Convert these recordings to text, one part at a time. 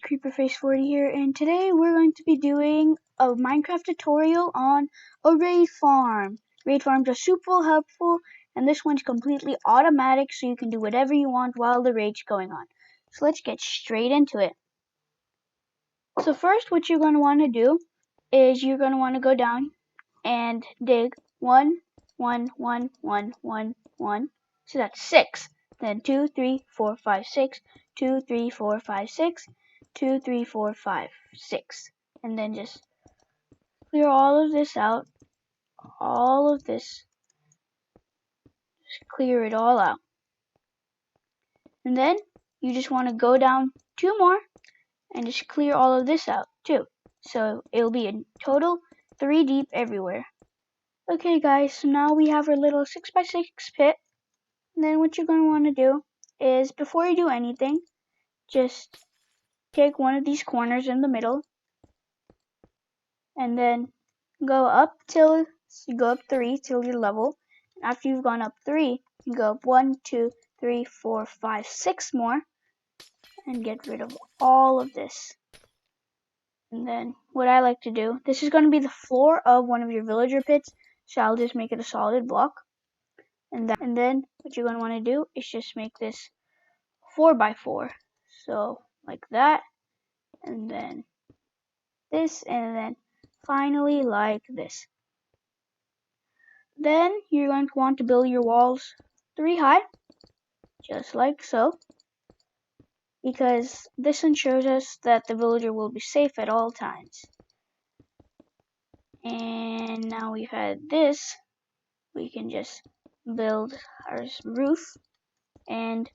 Creeperface40 here, and today we're going to be doing a Minecraft tutorial on a raid farm. Raid farms are super helpful, and this one's completely automatic, so you can do whatever you want while the raid's going on. So let's get straight into it. So first, what you're going to want to do is you're going to want to go down and dig 1, 1, 1, 1, 1, 1. So that's 6. Then 2, 3, 4, 5, 6. 2, 3, 4, 5, 6. 2, 3, 4, 5, 6. And then just clear all of this out. All of this. Just clear it all out. And then you just want to go down 2 more and just clear all of this out too. So it'll be a total 3 deep everywhere. Okay guys, so now we have our little 6x6 pit. And then what you're going to want to do is, before you do anything, just take one of these corners in the middle and then go up till you go up 3 till you're level. And after you've gone up 3, you go up 1, 2, 3, 4, 5, 6 more and get rid of all of this. And then what I like to do, this is going to be the floor of one of your villager pits, so I'll just make it a solid block. And then what you're going to want to do is just make this 4x4. So like that, and then this, and then finally like this. Then you're going to want to build your walls 3 high, just like so, because this ensures us that the villager will be safe at all times. And now we've had this, we can just build our roof, and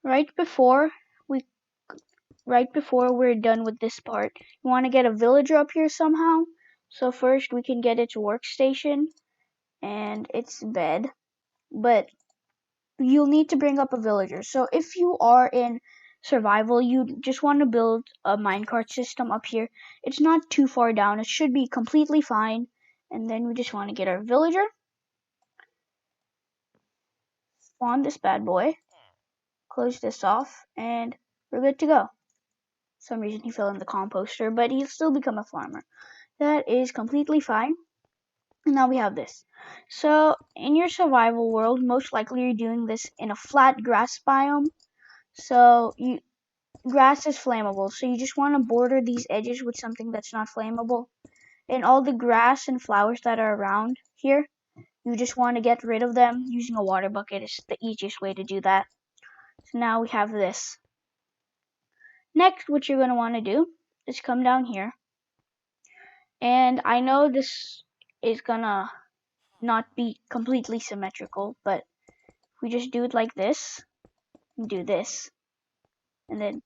right before we're done with this part, you want to get a villager up here somehow. So first we can get its workstation and its bed, but you'll need to bring up a villager. So if you are in survival, you just want to build a minecart system up here. It's not too far down, it should be completely fine. And then we just want to get our villager, spawn this bad boy, close this off, and we're good to go. For some reason he fell in the composter, but he'll still become a farmer. That is completely fine. And now we have this. So in your survival world, most likely you're doing this in a flat grass biome. So grass is flammable, so you just want to border these edges with something that's not flammable. And all the grass and flowers that are around here, you just want to get rid of them using a water bucket. Is the easiest way to do that. So now we have this. Next, what you're going to want to do is come down here. And I know this is gonna not be completely symmetrical, but we just do it like this, and do this, and then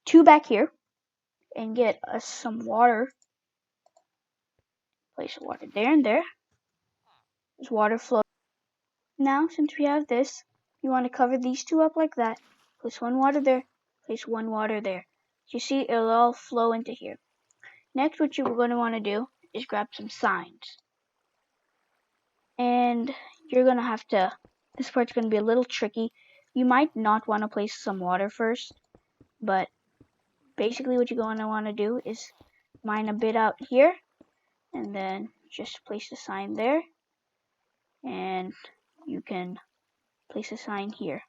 2 back here, and get us some water. Place water there and there. There's water flow. Now, since we have this, you want to cover these 2 up like that. Place 1 water there, place 1 water there. You see, it'll all flow into here. Next, what you're going to want to do is grab some signs. And you're going to have to, this part's going to be a little tricky. You might not want to place some water first, but basically what you're going to want to do is mine a bit out here, and then just place a sign there, and you can place a sign here.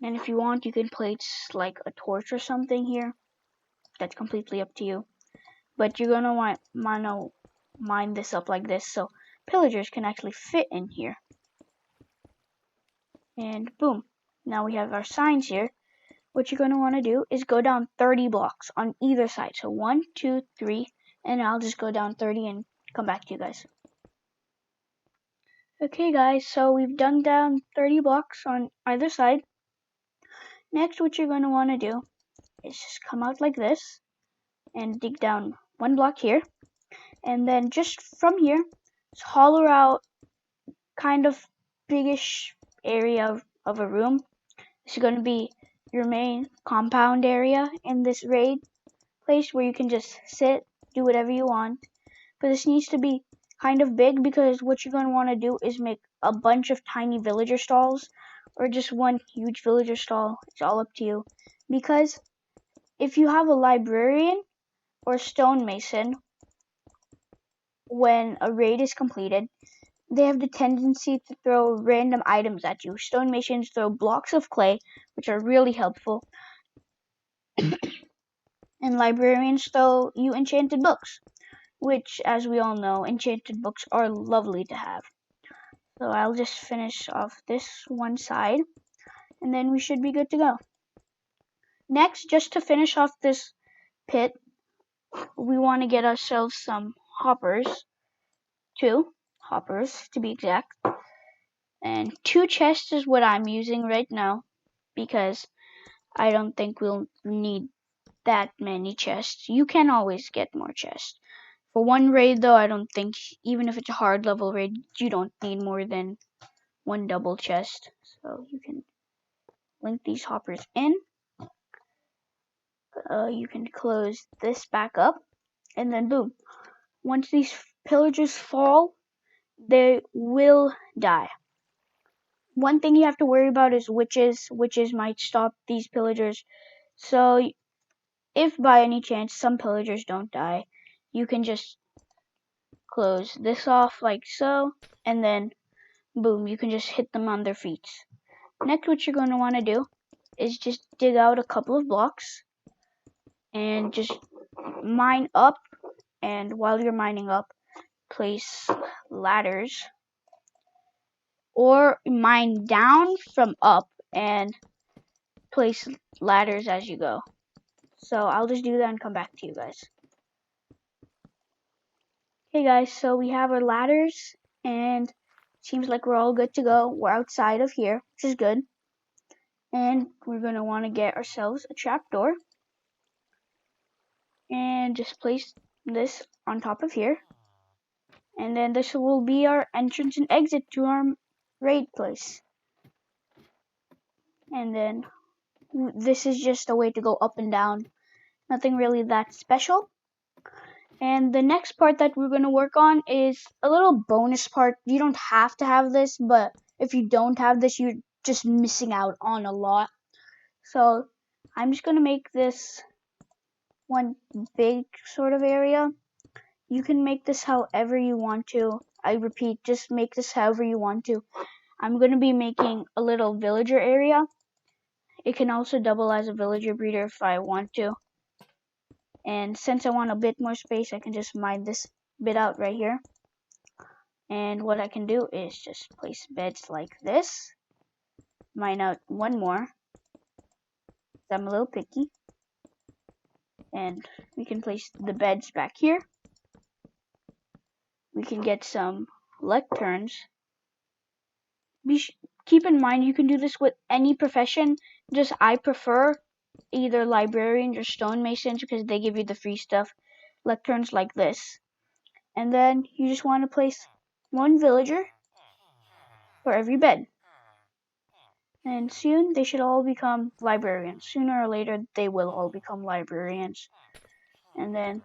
And if you want, you can place like a torch or something here. That's completely up to you. But you're going to want to mine this up like this, so pillagers can actually fit in here. And boom, now we have our signs here. What you're going to want to do is go down 30 blocks on either side. So 1, 2, 3, and I'll just go down 30 and come back to you guys. Okay guys, so we've done down 30 blocks on either side. Next, what you're going to want to do is just come out like this and dig down 1 block here. And then just from here, just hollow out kind of biggish area of a room. This is going to be your main compound area in this raid place where you can just sit, do whatever you want. But this needs to be kind of big, because what you're going to want to do is make a bunch of tiny villager stalls, or just one huge villager stall. It's all up to you. because if you have a librarian or stonemason, when a raid is completed, they have the tendency to throw random items at you. Stonemasons throw blocks of clay, which are really helpful, and librarians throw you enchanted books, which, as we all know, enchanted books are lovely to have. So I'll just finish off this one side, and then we should be good to go. Next, just to finish off this pit, we want to get ourselves some hoppers, 2 hoppers to be exact, and 2 chests is what I'm using right now, because I don't think we'll need that many chests. You can always get more chests. For one raid though, I don't think, even if it's a hard level raid, you don't need more than 1 double chest. So you can link these hoppers in. You can close this back up, and then boom. Once these pillagers fall, they will die. One thing you have to worry about is witches. Witches might stop these pillagers. So if by any chance some pillagers don't die, you can just close this off like so, and then boom, you can just hit them on their feet. Next, what you're going to want to do is just dig out a couple of blocks and just mine up, and while you're mining up, place ladders, or mine down from up and place ladders as you go. So I'll just do that and come back to you guys. Okay guys, so we have our ladders, and seems like we're all good to go. We're outside of here, which is good. And we're going to want to get ourselves a trapdoor, and just place this on top of here. And then this will be our entrance and exit to our raid place. And then this is just a way to go up and down. Nothing really that special. And the next part that we're going to work on is a little bonus part. You don't have to have this, but if you don't have this, you're just missing out on a lot. So I'm just going to make this one big sort of area. You can make this however you want to. I repeat, just make this however you want to. I'm going to be making a little villager area. It can also double as a villager breeder if I want to. And since I want a bit more space, I can just mine this bit out right here. And what I can do is just place beds like this. Mine out one more. I'm a little picky. And we can place the beds back here. We can get some lecterns. Keep in mind, you can do this with any profession. Just I prefer either librarians or stonemasons because they give you the free stuff. Lecterns like this. And then you just want to place one villager for every bed. And soon they should all become librarians. Sooner or later they will all become librarians. And then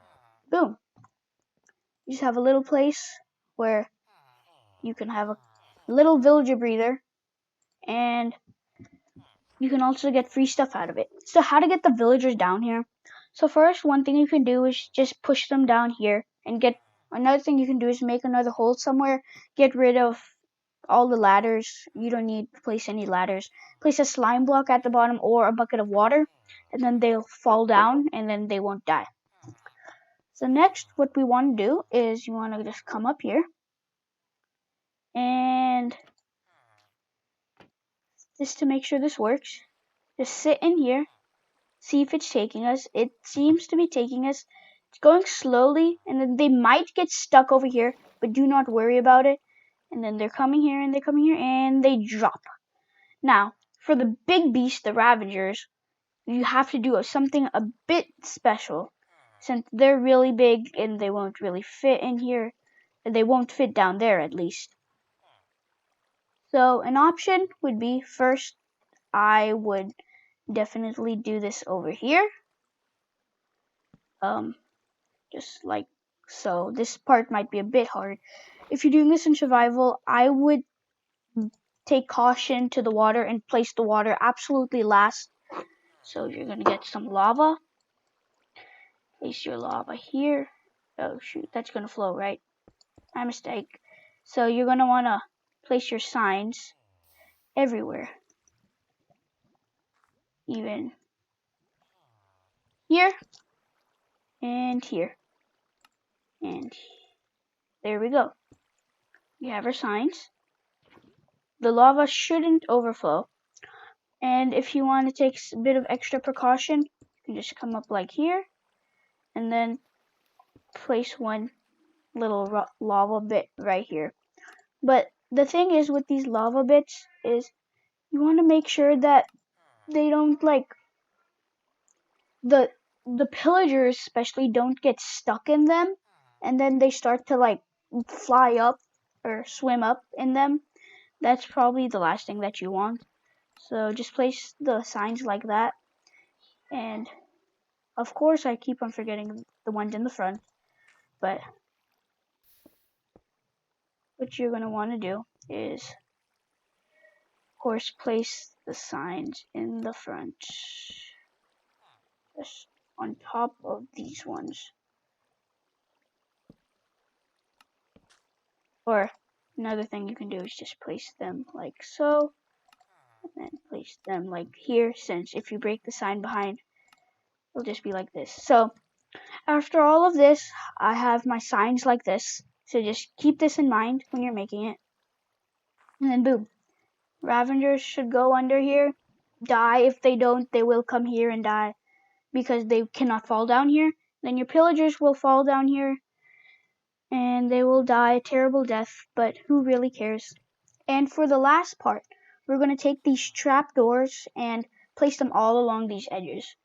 boom. You just have a little place where you can have a little villager breather, and you can also get free stuff out of it. So how to get the villagers down here? So first, one thing you can do is just push them down here, and get another thing you can do is make another hole somewhere. Get rid of all the ladders. You don't need to place any ladders. Place a slime block at the bottom or a bucket of water, and then they'll fall down and then they won't die. So next, what we want to do is you want to just come up here, and just to make sure this works, just sit in here, see if it's taking us. It seems to be taking us. It's going slowly, and then they might get stuck over here, but do not worry about it. And then they're coming here, and they're coming here, and they drop. Now, for the big beast, the Ravagers, you have to do something a bit special, since they're really big and they won't really fit in here. They won't fit down there, at least. So an option would be, first, I would definitely do this over here. Just like so. This part might be a bit hard. If you're doing this in survival, I would take caution to the water and place the water absolutely last. So you're gonna get some lava. Place your lava here. Oh shoot, that's gonna flow, right? My mistake. So you're gonna wanna place your signs everywhere. Even here and here. And there we go. You have our signs. The lava shouldn't overflow. And if you want to take a bit of extra precaution, you can just come up like here and then place one little lava bit right here. But the thing is with these lava bits is you want to make sure that they don't the the pillagers especially don't get stuck in them and then they start to fly up or swim up in them. That's probably the last thing that you want. So just place the signs like that. And of course I keep on forgetting the ones in the front, but what you're going to want to do is of course place the signs in the front just on top of these ones. Or another thing you can do is just place them like so, and then place them like here, since if you break the sign behind, it'll just be like this. So after all of this, I have my signs like this. So just keep this in mind when you're making it. And then boom. Ravengers should go under here, die. If they don't, they will come here and die because they cannot fall down here. Then your pillagers will fall down here and they will die a terrible death, but who really cares? And for the last part, we're going to take these trapdoors and place them all along these edges.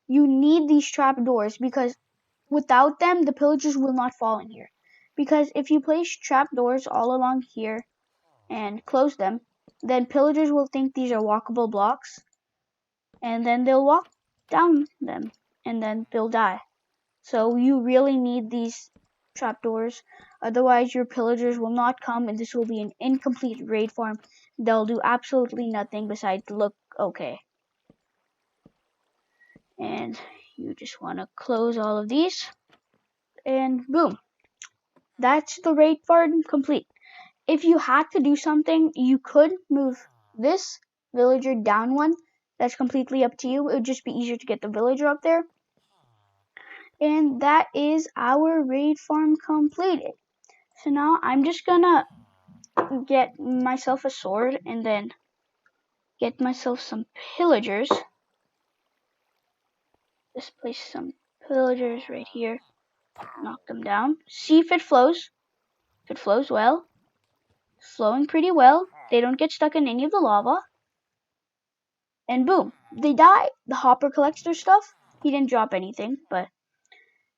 You need these trapdoors because without them, the pillagers will not fall in here. Because if you place trapdoors all along here and close them, then pillagers will think these are walkable blocks, and then they'll walk down them, and then they'll die. So you really need these trapdoors, otherwise your pillagers will not come, and this will be an incomplete raid farm. They'll do absolutely nothing besides look okay. And you just want to close all of these, and boom. That's the raid farm complete. If you had to do something, you could move this villager down one. That's completely up to you. It would just be easier to get the villager up there. And that is our raid farm completed. So now I'm just gonna get myself a sword and then get myself some pillagers. Just place some pillagers right here. Knock them down. See if it flows. If it flows well. It's flowing pretty well. They don't get stuck in any of the lava. And boom, they die. The hopper collects their stuff. He didn't drop anything, but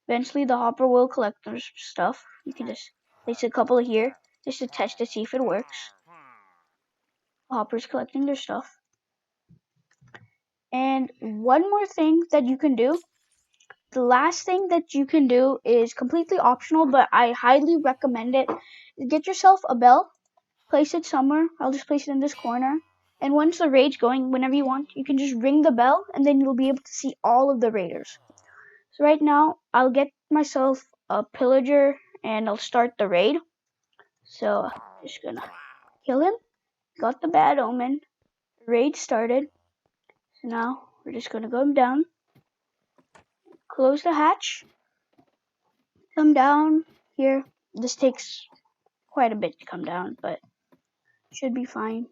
eventually the hopper will collect their stuff. You can just place a couple here just to test to see if it works. The hopper's collecting their stuff. And one more thing that you can do. The last thing that you can do is completely optional, but I highly recommend it. Get yourself a bell. Place it somewhere. I'll just place it in this corner. And once the raid's going, whenever you want, you can just ring the bell, and then you'll be able to see all of the raiders. So right now, I'll get myself a pillager, and I'll start the raid. So, just gonna kill him. Got the bad omen. Raid started. So now, we're just gonna go down. Close the hatch. Come down here. This takes quite a bit to come down, but should be fine.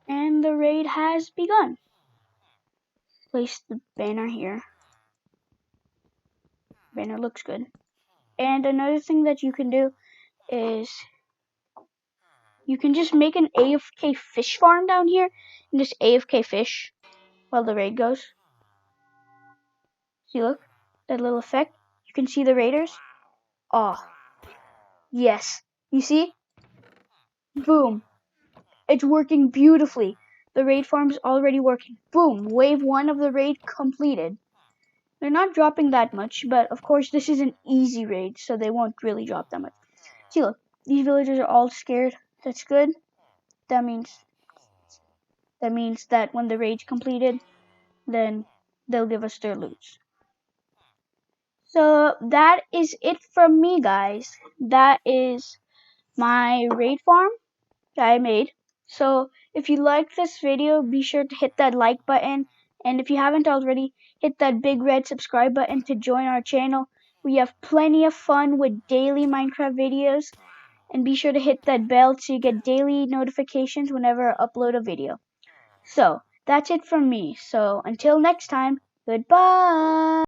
And the raid has begun. Place the banner here. Banner looks good. And another thing that you can do is you can just make an AFK fish farm down here and just AFK fish while the raid goes. See, look, that little effect. You can see the raiders. Oh, yes. You see? Boom. It's working beautifully. The raid farm's already working. Boom. Wave 1 of the raid completed. They're not dropping that much, but of course this is an easy raid, so they won't really drop that much. See, look, these villagers are all scared. That's good. That means that when the raid's completed, then they'll give us their loot. So that is it from me, guys. That is my raid farm that I made. So if you liked this video, be sure to hit that like button. And if you haven't already, hit that big red subscribe button to join our channel. We have plenty of fun with daily Minecraft videos. And be sure to hit that bell so you get daily notifications whenever I upload a video. So that's it from me. So until next time, goodbye.